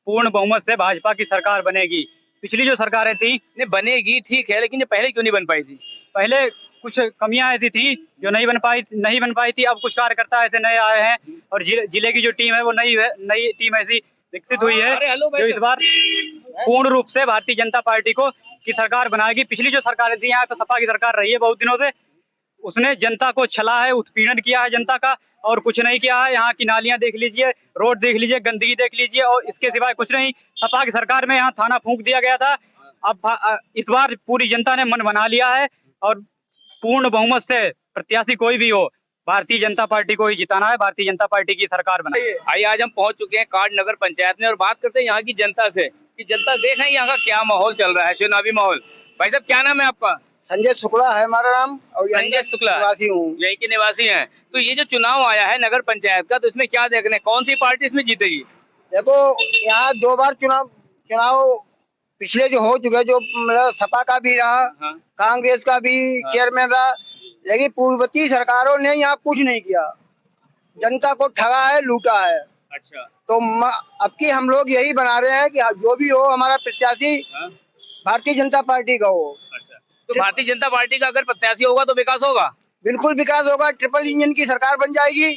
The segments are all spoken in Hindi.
पूर्ण बहुमत से भाजपा की सरकार बनेगी। पिछली जो सरकारें थी नहीं बनेगी ठीक है, लेकिन ये पहले क्यों नहीं बन पाई थी? पहले कुछ कमियां ऐसी थी जो नहीं बन पाई थी। अब कुछ कार्यकर्ता ऐसे नए आए हैं और जिले की जो टीम है वो नई टीम ऐसी विकसित हुई है जो इस बार पूर्ण रूप से भारतीय जनता पार्टी को की सरकार बनाएगी। पिछली जो सरकारें थी यहाँ पे सपा की सरकार रही है बहुत दिनों से, उसने जनता को छला है, उत्पीड़न किया है जनता का और कुछ नहीं किया है। यहाँ की नालियां देख लीजिए, रोड देख लीजिए, गंदगी देख लीजिए और इसके सिवाय कुछ नहीं। सपा की सरकार में यहाँ थाना फूंक दिया गया था। अब इस बार पूरी जनता ने मन बना लिया है और पूर्ण बहुमत से प्रत्याशी कोई भी हो, भारतीय जनता पार्टी को ही जिताना है, भारतीय जनता पार्टी की सरकार बनाई। आइए आज हम पहुंच चुके हैं कांड नगर पंचायत में और बात करते हैं यहाँ की जनता से कि जनता देख रहे हैं यहाँ का क्या माहौल चल रहा है, चुनावी माहौल। भाई साहब क्या नाम है आपका? संजय शुक्ला है हमारा नाम और संजय शुक्ला निवासी हूँ। यहीं के निवासी हैं। तो ये जो चुनाव आया है नगर पंचायत का, तो इसमें क्या देखने, कौन सी पार्टी इसमें जीतेगी? देखो यहाँ 2 बार चुनाव पिछले जो हो चुके, जो मतलब सपा का भी रहा, हाँ। कांग्रेस का भी चेयरमैन रहा, लेकिन पूर्ववर्ती सरकारों ने यहाँ कुछ नहीं किया, जनता को ठगा है, लूटा है। अच्छा। तो अब की हम लोग यही बना रहे हैं कि जो भी हो हमारा प्रत्याशी भारतीय जनता पार्टी का हो। अच्छा। तो भारतीय जनता पार्टी का अगर प्रत्याशी होगा तो विकास होगा? बिल्कुल विकास होगा, ट्रिपल इंजन की सरकार बन जाएगी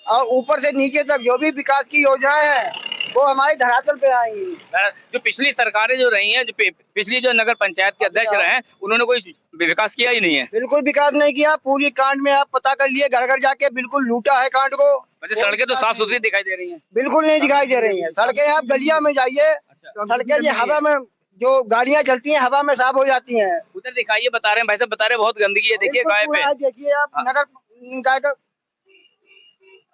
और ऊपर से नीचे तक जो भी विकास की योजनाएं हैं वो हमारे धरातल पे आएंगी। जो पिछली सरकारें जो रही हैं, जो पिछली जो नगर पंचायत के अध्यक्ष रहे हैं, उन्होंने कोई विकास किया ही नहीं है। बिल्कुल विकास नहीं किया। पूरी कांड में आप पता कर लिए, घर घर जाके बिल्कुल लूटा है कांड को। वैसे सड़कें तो साफ सुथरी दिखाई दे रही हैं। बिल्कुल नहीं दिखाई दे रही हैं सड़कें। आप गलिया में जाइए, सड़कें ये हवा में जो गाड़ियां चलती हैं हवा में साफ हो जाती हैं। उधर दिखाइए, बता रहे हैं भाई साहब, बता रहे हैं बहुत गंदगी है। देखिए गाय पे, देखिए आप नगर निकाय का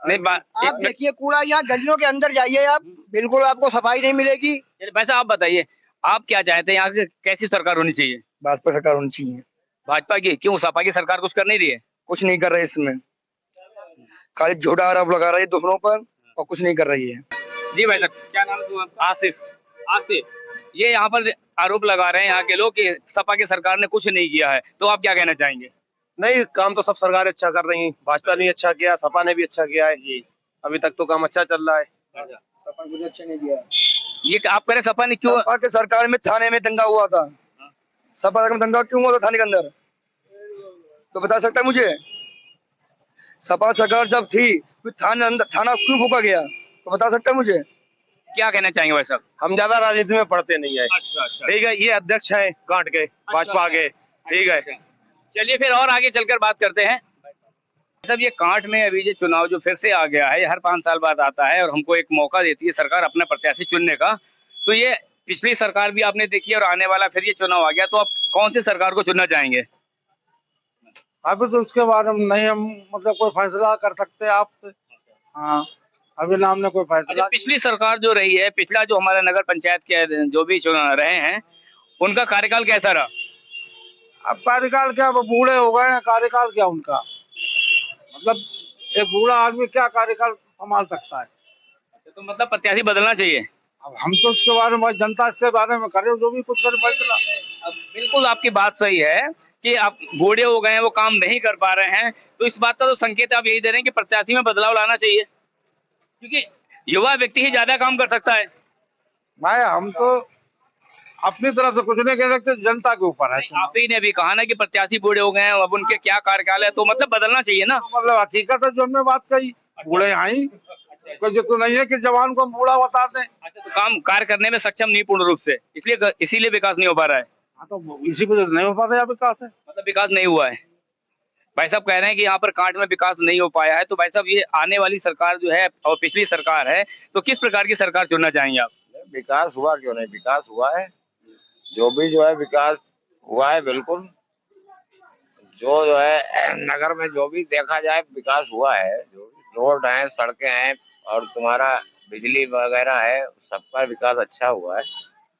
नहीं आप देखिए कूड़ा, यहाँ गलियों के अंदर जाइए आप, बिल्कुल आपको सफाई नहीं मिलेगी। वैसे आप बताइए, आप क्या चाहते हैं, यहाँ की कैसी सरकार होनी चाहिए? भाजपा सरकार होनी चाहिए। भाजपा की? क्यों, सपा की सरकार कुछ कर नहीं रही है? कुछ नहीं कर रही इसमें, खाली झूठा आरोप लगा रही है दूसरों पर और कुछ नहीं कर रही है। जी भाई साहब, क्या नाम है आपका? आसिफ। आसिफ, ये यहाँ पर आरोप लगा रहे हैं यहाँ के लोग कि सपा की सरकार ने कुछ नहीं किया है, तो आप क्या कहना चाहेंगे? नहीं, काम तो सब सरकार अच्छा कर रही है। भाजपा ने अच्छा किया, सपा ने भी अच्छा किया है जी। अभी तक तो काम अच्छा चल रहा है। सपा कुछ अच्छा नहीं किया। ये आप कह रहे सपा ने क्यों? सपा के सरकार में थाने में दंगा हुआ था। सपा में दंगा क्यों हुआ था थाने के अंदर, तो बता सकता है मुझे? सपा सरकार जब थी तो थाना क्यों फूका गया, तो बता सकता है मुझे? क्या कहना चाहेंगे भाई साहब? हम ज्यादा राजनीति में पढ़ते नहीं है। अच्छा अच्छा, ठीक है, ये अध्यक्ष है कांट के भाजपा के। ठीक है, चलिए फिर और आगे चलकर बात करते हैं। सब ये कांट में अभी ये चुनाव जो फिर से आ गया है, हर 5 साल बाद आता है और हमको एक मौका देती है सरकार अपना प्रत्याशी चुनने का। तो ये पिछली सरकार भी आपने देखी और आने वाला फिर ये चुनाव आ गया, तो आप कौन सी सरकार को चुनना चाहेंगे? अभी तो उसके बारे में नहीं हम मतलब कोई फैसला कर सकते आप। हाँ, अभी ना हमने कोई फैसला। पिछली सरकार जो रही है, पिछला जो हमारा नगर पंचायत के जो भी चुनाव रहे हैं, उनका कार्यकाल कैसा रहा? अब कार्यकाल क्या, वो बूढ़े हो गए हैं, कार्यकाल क्या उनका? मतलब एक बूढ़ा आदमी क्या कार्यकाल संभाल सकता है? तो मतलब प्रत्याशी बदलना चाहिए। अब हम तो उसके बारे में, जनता इसके बारे में करे जो भी कुछ करे फैसला। बिल्कुल आपकी बात सही है कि आप बूढ़े हो गए हैं, वो काम नहीं कर पा रहे हैं, तो इस बात का तो संकेत आप यही दे रहे हैं कि प्रत्याशी में बदलाव लाना चाहिए, क्योंकि युवा व्यक्ति ही ज्यादा काम कर सकता है। भाई हम तो अपनी तरफ से कुछ नहीं कह सकते, जनता के ऊपर है। आप ही ने भी कहा ना कि प्रत्याशी बूढ़े हो गए हैं, अब उनके क्या कार्यकाल है, तो मतलब बदलना चाहिए ना। मतलब हकीकत है जो हमने बात कही, बूढ़े आई कोई जो तो नहीं है कि जवान को बूढ़ा बता दें। अच्छा, तो काम कार्य करने में सक्षम नहीं पूर्ण रूप से, इसीलिए विकास नहीं हो पा रहा है। हाँ, तो इसी वजह से नहीं हो पा रहा है विकास है। मतलब विकास नहीं हुआ है। भाई साहब कह रहे हैं कि यहाँ पर कांट में विकास नहीं हो पाया है, तो भाई साहब ये आने वाली सरकार जो है और पिछली सरकार है, तो किस प्रकार की सरकार चुनना चाहेंगे आप? विकास हुआ क्यों नहीं, विकास हुआ है, जो भी जो है विकास हुआ है बिल्कुल। जो है नगर में जो भी देखा जाए विकास हुआ है, जो रोड है, सड़कें हैं और तुम्हारा बिजली वगैरह है, सबका विकास अच्छा हुआ है।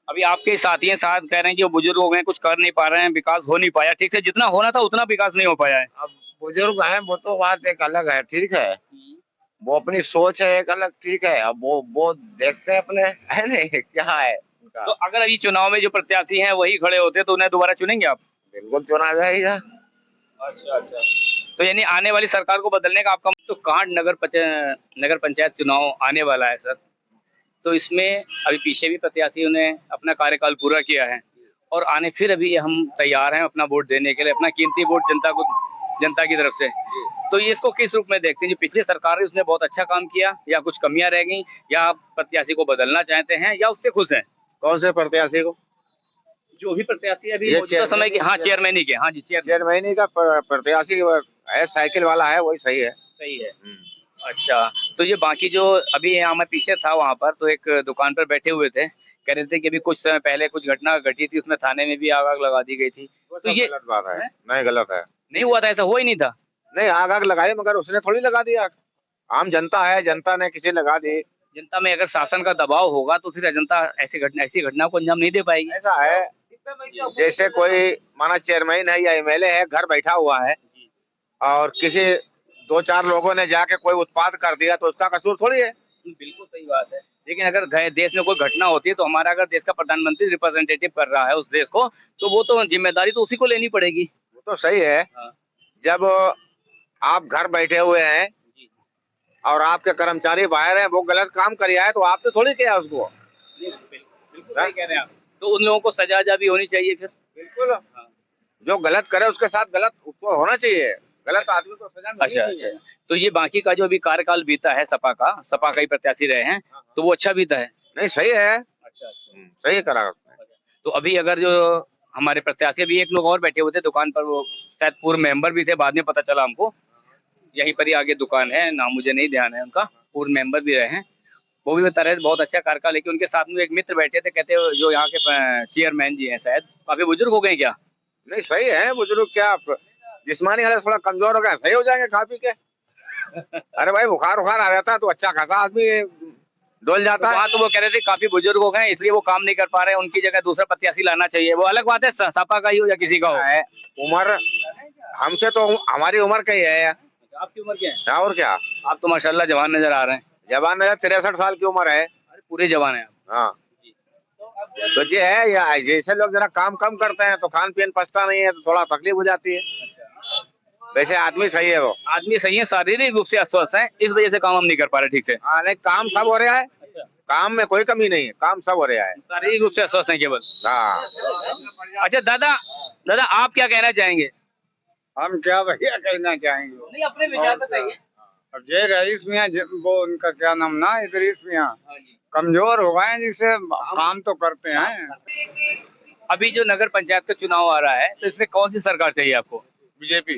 अभी आपके साथी साथ कह रहे हैं कि वो बुजुर्ग हो गए, कुछ कर नहीं पा रहे हैं, विकास हो नहीं पाया ठीक से, जितना होना था उतना विकास नहीं हो पाया है। अब बुजुर्ग हैं वो तो बात एक अलग है, ठीक है, वो अपनी सोच है एक अलग, ठीक है। अब वो देखते हैं अपने, है नहीं क्या है उनका। तो अगर अभी चुनाव में जो प्रत्याशी हैं वही खड़े होते तो उन्हें दोबारा चुनेंगे आप? बिल्कुल चुना जाएगा। अच्छा अच्छा, तो यानी आने वाली सरकार को बदलने का आपका तो कांट नगर पंचायत चुनाव आने वाला है सर, तो इसमें अभी पीछे भी प्रत्याशियों ने अपना कार्यकाल पूरा किया है और आने फिर अभी हम तैयार हैं अपना वोट देने के लिए, अपना कीमती वोट जनता की तरफ से। तो ये इसको किस रूप में देखते हैं? जो पिछली सरकार है उसने बहुत अच्छा काम किया या कुछ कमियां रह गई, या आप प्रत्याशी को बदलना चाहते हैं या उससे खुश हैं? कौन से प्रत्याशी को? जो भी प्रत्याशी अभी ये मौजूदा समय के, हाँ चेयरमैन के, हाँ जी चेयरमैन का प्रत्याशी है, साइकिल वाला है, वही सही है। सही है। अच्छा, तो ये बाकी जो अभी यहाँ मैं पीछे था वहाँ पर, तो एक दुकान पर बैठे हुए थे, कह रहे थे कि अभी कुछ समय पहले कुछ घटना घटी थी, उसमें थाने में भी आग लगा दी गई थी। तो ये गलत बात है। नहीं, गलत है। नहीं हुआ था, ऐसा हुआ ही नहीं था। नहीं, आग लगाई मगर उसने थोड़ी लगा दिया, आम जनता है, जनता ने किसी लगा दी। जनता में अगर शासन का दबाव होगा तो फिर जनता ऐसी घटना को अंजाम नहीं दे पाएगी। ऐसा है जैसे कोई माना चेयरमैन है या एमएलए है, घर बैठा हुआ है और किसी 2-4 लोगों ने जाके कोई उत्पाद कर दिया तो उसका कसूर थोड़ी है। बिल्कुल सही बात है, लेकिन अगर देश में कोई घटना होती है तो हमारा अगर देश का प्रधानमंत्री रिप्रेजेंटेटिव कर रहा है उस देश को, तो वो तो जिम्मेदारी तो उसी को लेनी पड़ेगी। वो तो सही है। जब आप घर बैठे हुए हैं और आपके कर्मचारी बाहर हैं, वो गलत काम कर आए तो आपने थोड़ी किया उसको। बिल्कुल सही कह रहे हैं आप। तो उन लोगों को सजा भी होनी चाहिए फिर। बिल्कुल, जो गलत करे उसके साथ गलत उसको होना चाहिए, गलत आदमी को सजा मिलनी चाहिए। अच्छा, तो ये बाकी का जो अभी कार्यकाल बीता है सपा का ही प्रत्याशी रहे हैं, तो वो अच्छा बीता है? नहीं, सही है। अच्छा, सही करा उसने। तो अभी अगर जो हमारे प्रत्याशी, अभी एक लोग और बैठे हुए थे दुकान पर, वो शायद पूर्व मेंबर भी थे, बाद में पता चला हमको, यहीं पर ही आगे दुकान है, नाम मुझे नहीं ध्यान है उनका, पूर्व मेंबर भी रहे हैं, वो भी बता रहे थे बहुत अच्छा कार्यकाल। लेकिन उनके साथ में एक मित्र बैठे थे, कहते जो यहाँ के चेयरमैन जी हैं, शायद काफी बुजुर्ग हो गए क्या? नहीं, सही है, बुजुर्ग क्या जिस्मानी हालत थोड़ा कमजोर हो गया, सही हो जाएंगे खा पी के। अरे भाई, बुखार आ जाता है तो अच्छा खासा आदमी डोल जाता है। तो वो कह रहे थे काफी बुजुर्ग हो गए इसलिए वो काम नहीं कर पा रहे, उनकी जगह दूसरा प्रत्याशी लाना चाहिए। वो अलग बात है सपा का ही हो या किसी का हो। उम्र हमसे तो हमारी उम्र का ही है। आपकी उम्र क्या है? और क्या, आप तो माशाल्लाह जवान नजर आ रहे हैं। जवान नजर, 63 साल की उम्र है। अरे पूरे जवान है। हाँ, तो ये है या जैसे लोग जरा काम कम करते हैं तो खान पीन पचता नहीं है तो थोड़ा तकलीफ हो जाती है। वैसे आदमी सही है, वो आदमी सही है, शारीरिक रूप से अस्वस्थ है, इस वजह से काम हम नहीं कर पा रहे ठीक से। नहीं, काम सब हो रहा है, काम में कोई कमी नहीं है, काम सब हो रहा है, शारीरिक रूप से अस्वस्थ है केवल। हाँ। अच्छा दादा आप क्या कहना चाहेंगे? हम क्या भैया कहना चाहेंगे, नहीं, अपने विचार बताइए। अब ये रईस मियाँ, वो उनका क्या नाम ना, इदरीस मियाँ कमजोर हो गए, जिससे काम तो करते हैं। अभी जो नगर पंचायत का चुनाव आ रहा है तो इसमें कौन सी सरकार चाहिए आपको? BJP,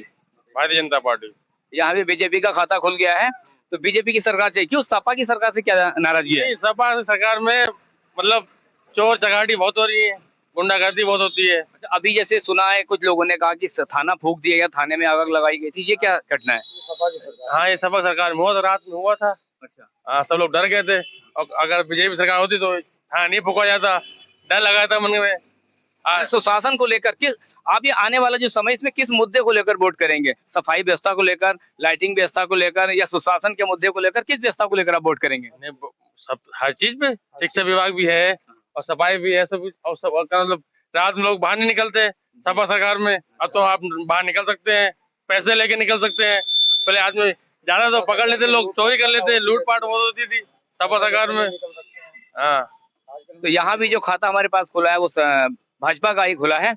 Bharatiya Janata party. यहाँ भी बीजेपी का खाता खुल गया है, तो बीजेपी की सरकार चाहिए। क्यों, सपा की सरकार से क्या नाराजगी है? सपा सरकार में मतलब चोर चकाटी बहुत हो रही है, गुंडागर्दी बहुत होती है। अभी जैसे सुना है कुछ लोगों ने कहा कि थाना फूंक दिया गया, थाने में आग लगाई गई थी, ये क्या घटना है? हाँ, ये सपा सरकार में रात में हुआ था। अच्छा, हाँ, सब लोग डर गए थे, और अगर बीजेपी सरकार होती तो हाँ नहीं फूका जाता, डर लगा था मन में। सुशासन को लेकर किस, आप ये आने वाला जो समय इसमें किस मुद्दे को लेकर वोट करेंगे? सफाई व्यवस्था को लेकर, लाइटिंग व्यवस्था को लेकर, या सुशासन के मुद्दे को लेकर, किस व्यवस्था को लेकर आप वोट करेंगे? सब हर चीज में, शिक्षा विभाग भी है और सफाई भी है, सब। और सब मतलब रात में लोग बाहर नहीं निकलते सपा सरकार में, अब तो आप बाहर निकल सकते हैं, पैसे लेके निकल सकते हैं। पहले आदमी ज्यादा तो पकड़ लेते, लोग चोरी कर लेते, लूटपाट बहुत होती थी सपा सरकार में। हाँ, तो यहाँ भी जो खाता हमारे पास खुला है वो भाजपा का ही खुला है।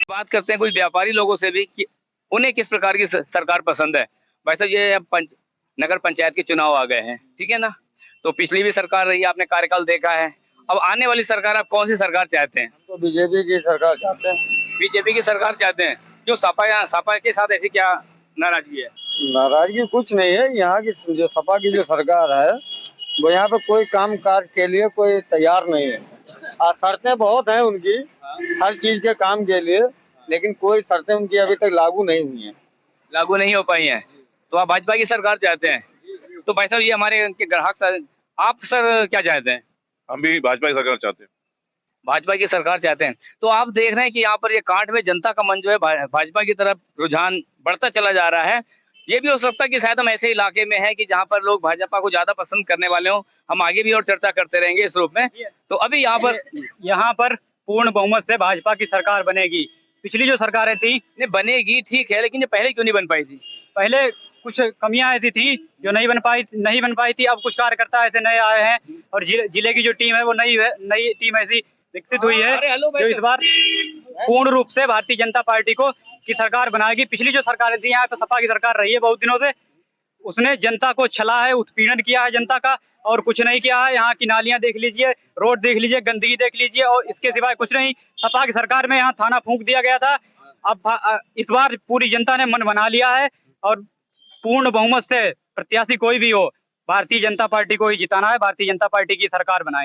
बात करते हैं कुछ व्यापारी लोगों से भी कि उन्हें किस प्रकार की सरकार पसंद है। भाई साहब, ये नगर पंचायत के चुनाव आ गए हैं, ठीक है ना, तो पिछली भी सरकार रही, आपने कार्यकाल देखा है, अब आने वाली सरकार आप कौन सी सरकार चाहते हैं? तो बीजेपी की सरकार चाहते हैं। बीजेपी की सरकार चाहते हैं, क्यों? सपा के साथ ऐसी क्या नाराजगी है? नाराजगी कुछ नहीं है, यहाँ की जो सपा की जो सरकार है वो यहाँ पे कोई काम काज के लिए कोई तैयार नहीं है। शर्तें बहुत हैं उनकी हर चीज के काम के लिए, लेकिन कोई शर्तें उनकी अभी तक लागू नहीं हुई हैं, लागू नहीं हो पाई हैं। तो आप भाजपा की सरकार चाहते हैं। तो भाई साहब, ये हमारे उनके ग्राहक सर, आप सर क्या चाहते हैं? हम भी भाजपा की सरकार चाहते हैं। भाजपा की सरकार चाहते हैं। तो आप देख रहे हैं कि यहाँ पर ये कांट में जनता का मन जो है भाजपा की तरफ रुझान बढ़ता चला जा रहा है। ये भी हो सकता है कि शायद हम ऐसे इलाके में हैं कि जहाँ पर लोग भाजपा को ज्यादा पसंद करने वाले हों। हम आगे भी और चर्चा करते रहेंगे इस रूप में। तो अभी यहाँ पर पूर्ण बहुमत से भाजपा की सरकार बनेगी। पिछली जो सरकारें थी, नहीं बनेगी ठीक है, लेकिन ये पहले क्यों नहीं बन पाई थी? पहले कुछ कमियां ऐसी थी जो नहीं बन पाई थी। अब कुछ कार्यकर्ता ऐसे नए आए हैं और जिले की जो टीम है वो नई टीम ऐसी विकसित हुई है जो इस बार पूर्ण रूप से भारतीय जनता पार्टी की सरकार बनाएगी। पिछली जो सरकारें थी यहाँ पे सपा की सरकार रही है बहुत दिनों से, उसने जनता को छला है, उत्पीड़न किया है जनता का और कुछ नहीं किया है। यहाँ की नालियां देख लीजिए, रोड देख लीजिए, गंदगी देख लीजिए और इसके सिवाय कुछ नहीं। सपा की सरकार में यहाँ थाना फूंक दिया गया था। अब इस बार पूरी जनता ने मन बना लिया है और पूर्ण बहुमत से प्रत्याशी कोई भी हो, भारतीय जनता पार्टी को ही जिताना है, भारतीय जनता पार्टी की सरकार बनाएंगे।